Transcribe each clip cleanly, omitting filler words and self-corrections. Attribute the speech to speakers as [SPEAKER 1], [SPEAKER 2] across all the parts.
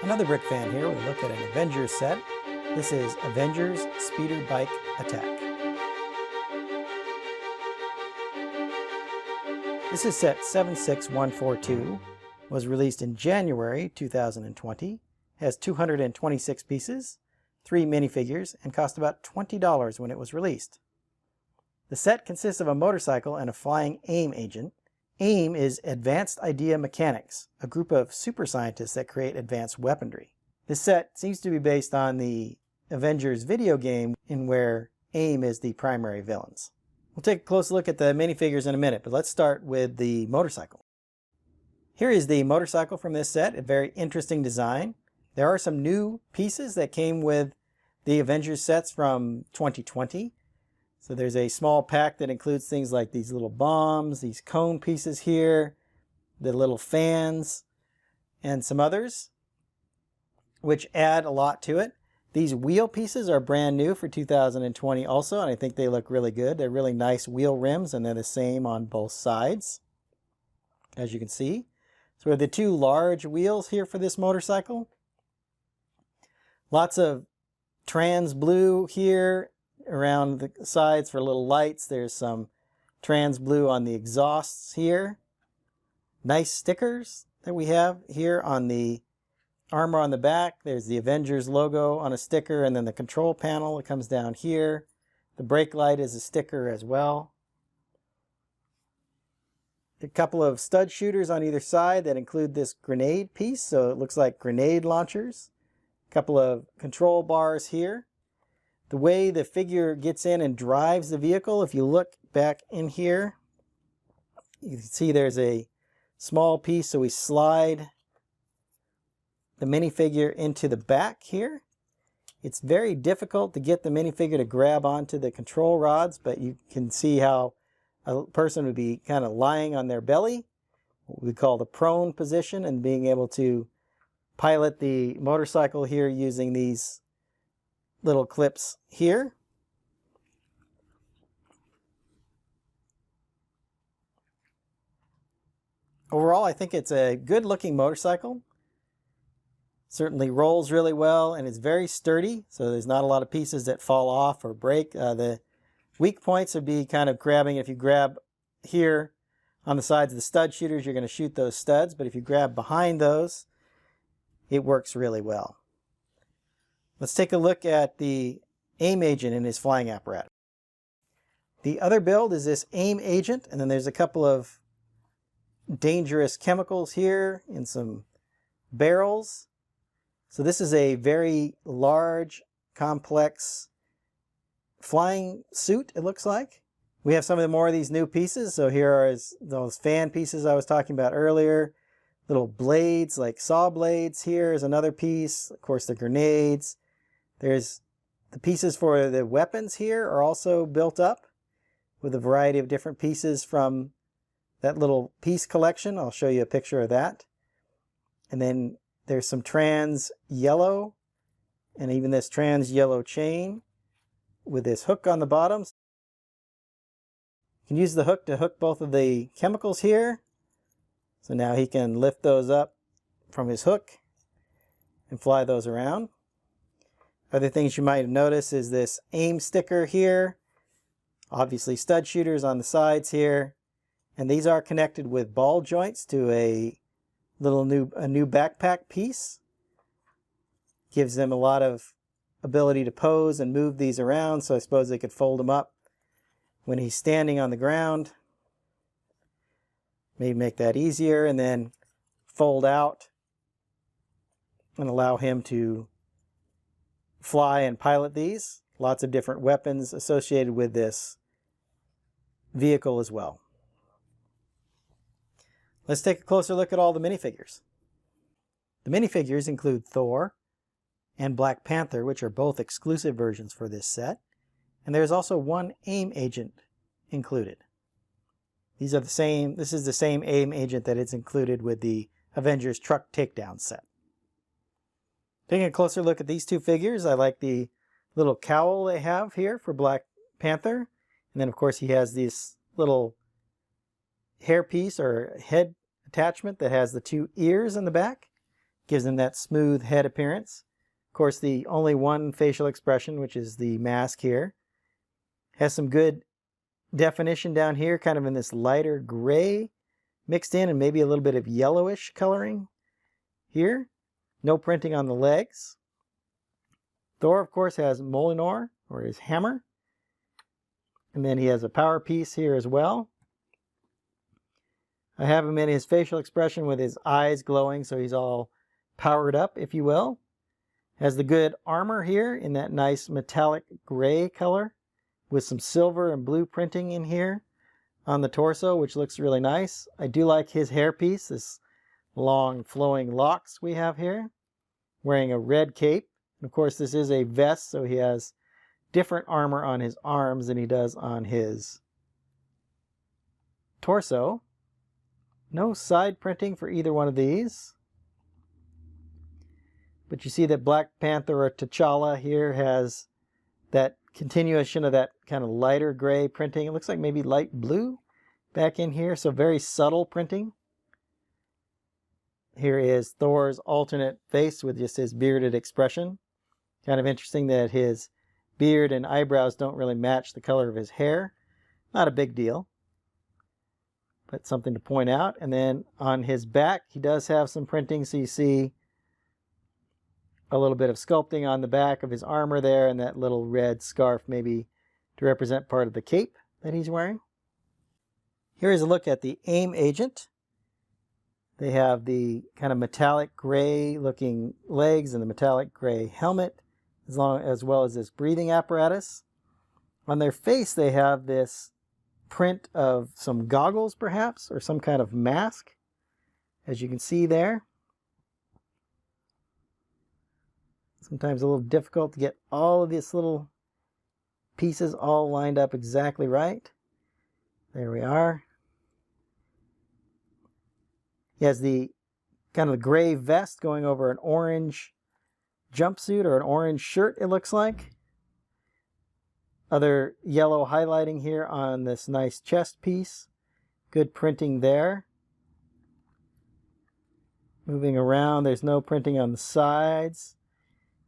[SPEAKER 1] Another Brick fan here. We'll look at an Avengers set. This is Avengers Speeder Bike Attack. This is set 76142. Was released in January 2020. Has 226 pieces, 3 minifigures, and cost about $20 when it was released. The set consists of a motorcycle and a flying AIM agent. AIM is Advanced Idea Mechanics, a group of super scientists that create advanced weaponry. This set seems to be based on the Avengers video game in where AIM is the primary villains. We'll take a close look at the minifigures in a minute, but let's start with the motorcycle. Here is the motorcycle from this set, a very interesting design. There are some new pieces that came with the Avengers sets from 2020. So there's a small pack that includes things like these little bombs, these cone pieces here, the little fans, and some others, which add a lot to it. These wheel pieces are brand new for 2020 also, and I think they look really good. They're really nice wheel rims, and they're the same on both sides, as you can see. So we have the two large wheels here for this motorcycle. Lots of trans blue here around the sides for little lights. There's some trans blue on the exhausts here. Nice stickers that we have here on the armor on the back. There's the Avengers logo on a sticker, and then the control panel that comes down here. The brake light is a sticker as well. A couple of stud shooters on either side that include this grenade piece, so it looks like grenade launchers. A couple of control bars here. The way the figure gets in and drives the vehicle, if you look back in here, you can see there's a small piece, so we slide the minifigure into the back here. It's very difficult to get the minifigure to grab onto the control rods, but you can see how a person would be kind of lying on their belly, what we call the prone position, and being able to pilot the motorcycle here using these little clips here. Overall, I think it's a good looking motorcycle. Certainly rolls really well, and it's very sturdy, so there's not a lot of pieces that fall off or break. The weak points would be kind of grabbing. If you grab here on the sides of the stud shooters, you're going to shoot those studs, but if you grab behind those, it works really well. Let's take a look at the AIM agent and his flying apparatus. The other build is this AIM agent, and then there's a couple of dangerous chemicals here and some barrels. So this is a very large, complex flying suit, it looks like. We have some of the more of these new pieces. So here are those fan pieces I was talking about earlier. Little blades, like saw blades. Here is another piece. Of course, the grenades. There's the pieces for the weapons here are also built up with a variety of different pieces from that little piece collection. I'll show you a picture of that. And then there's some trans yellow and even this trans yellow chain with this hook on the bottom. You can use the hook to hook both of the chemicals here. So now he can lift those up from his hook and fly those around. Other things you might have noticed is this AIM sticker here. Obviously stud shooters on the sides here. And these are connected with ball joints to a new backpack piece. Gives them a lot of ability to pose and move these around, so I suppose they could fold them up when he's standing on the ground. Maybe make that easier, and then fold out and allow him to fly and pilot these. Lots of different weapons associated with this vehicle as well. Let's take a closer look at all the minifigures. The minifigures include Thor and Black Panther, which are both exclusive versions for this set. And there's also one AIM agent included. These are the same. This is the same AIM agent that is included with the Avengers Truck Takedown set. Taking a closer look at these two figures, I like the little cowl they have here for Black Panther. And then, of course, he has this little hairpiece or head attachment that has the two ears in the back Gives him that smooth head appearance. Of course, the only one facial expression, which is the mask here. Has some good definition down here, kind of in this lighter gray mixed in and maybe a little bit of yellowish coloring here. No printing on the legs. Thor, of course, has Mjolnir, or his hammer. And then he has a power piece here as well. I have him in his facial expression with his eyes glowing, so he's all powered up, if you will. Has the good armor here in that nice metallic gray color with some silver and blue printing in here on the torso, which looks really nice. I do like his hairpiece, this long flowing locks we have here. Wearing a red cape. And of course, this is a vest, so he has different armor on his arms than he does on his torso. No side printing for either one of these. But you see that Black Panther or T'Challa here has that continuation of that kind of lighter gray printing. It looks like maybe light blue back in here, so very subtle printing. Here is Thor's alternate face with just his bearded expression. Kind of interesting that his beard and eyebrows don't really match the color of his hair. Not a big deal, but something to point out. And then on his back, he does have some printing, so you see a little bit of sculpting on the back of his armor there, and that little red scarf maybe to represent part of the cape that he's wearing. Here is a look at the AIM agent. They have the kind of metallic gray looking legs and the metallic gray helmet, as well as this breathing apparatus. On their face they have this print of some goggles perhaps, or some kind of mask, as you can see there. Sometimes a little difficult to get all of these little pieces all lined up exactly right. There we are. He has the kind of the gray vest going over an orange jumpsuit or an orange shirt, it looks like. Other yellow highlighting here on this nice chest piece. Good printing there. Moving around, there's no printing on the sides.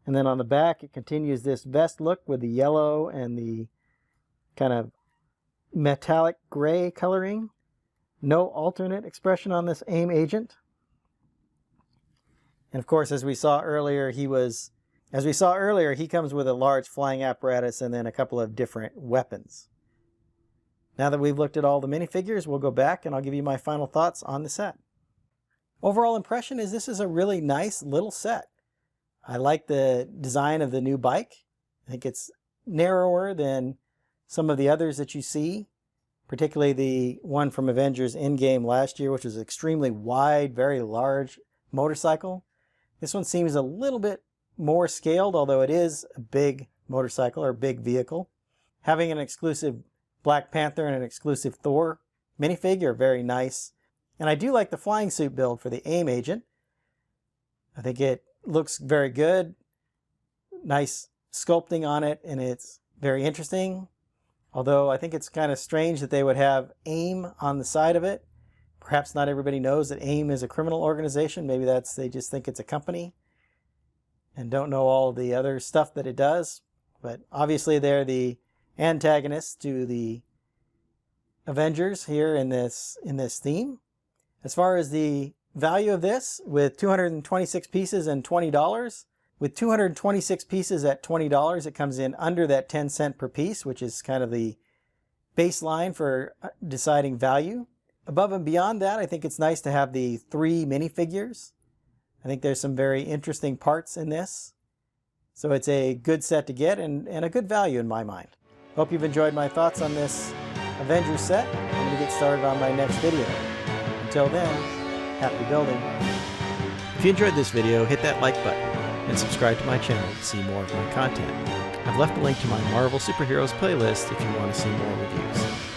[SPEAKER 1] And then on the back, it continues this vest look with the yellow and the kind of metallic gray coloring. No alternate expression on this AIM agent. And of course, as we saw earlier, he comes with a large flying apparatus and then a couple of different weapons. Now that we've looked at all the minifigures, we'll go back and I'll give you my final thoughts on the set. Overall impression is this is a really nice little set. I like the design of the new bike. I think it's narrower than some of the others that you see, particularly the one from Avengers Endgame last year, which was extremely wide, very large motorcycle. This one seems a little bit more scaled, although it is a big motorcycle or big vehicle. Having an exclusive Black Panther and an exclusive Thor minifig are very nice. And I do like the flying suit build for the AIM agent. I think it looks very good. Nice sculpting on it, and it's very interesting. Although I think it's kind of strange that they would have AIM on the side of it. Perhaps not everybody knows that AIM is a criminal organization. Maybe they just think it's a company and don't know all the other stuff that it does. But obviously they're the antagonists to the Avengers here in this theme. As far as the value of this, with 226 pieces and $20, with 226 pieces at $20, it comes in under that 10 cent per piece, which is kind of the baseline for deciding value. Above and beyond that, I think it's nice to have the 3 minifigures. I think there's some very interesting parts in this. So it's a good set to get and a good value in my mind. Hope you've enjoyed my thoughts on this Avengers set. I'm going to get started on my next video. Until then, happy building. If you enjoyed this video, hit that like button and subscribe to my channel to see more of my content. I've left a link to my Marvel Superheroes playlist if you want to see more reviews.